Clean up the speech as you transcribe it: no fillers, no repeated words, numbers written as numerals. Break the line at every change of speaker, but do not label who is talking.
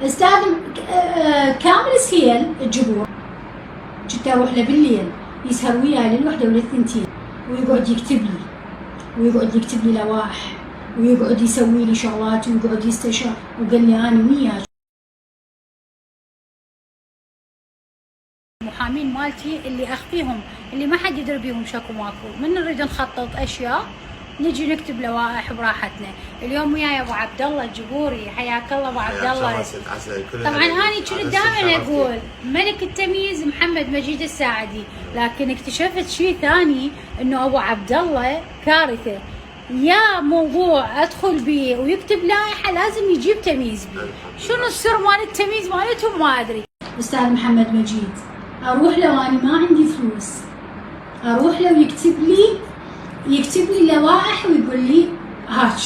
استاذ كامل سهيل الجبور كنت اروح له بالليل يسهر وياي للوحده وللثنتين ويقعد يكتب لي لوائح ويقعد يسوي لي شغلات ويقعد يستشار وقال لي انا وياك. المحامين مالتي اللي اخفيهم اللي ما حد يدري بيهم شكو ماكو، من نريد نخطط اشياء نجي نكتب لوائح براحتنا. اليوم وياي ابو عبد الله الجبوري، حياك الله ابو عبد الله. طبعا انا كنت دائما اقول ملك التمييز محمد مجيد الساعدي، لكن اكتشفت شيء ثاني انه ابو عبد الله كارثه. يا موضوع ادخل بيه ويكتب لائحه لازم يجيب تمييز بيه. شنو السر مال التمييز مالتهم ما ادري. استاذ محمد مجيد اروح لو انا ما عندي فلوس، اروح لو يكتب لي لوائح ويقول لي هاك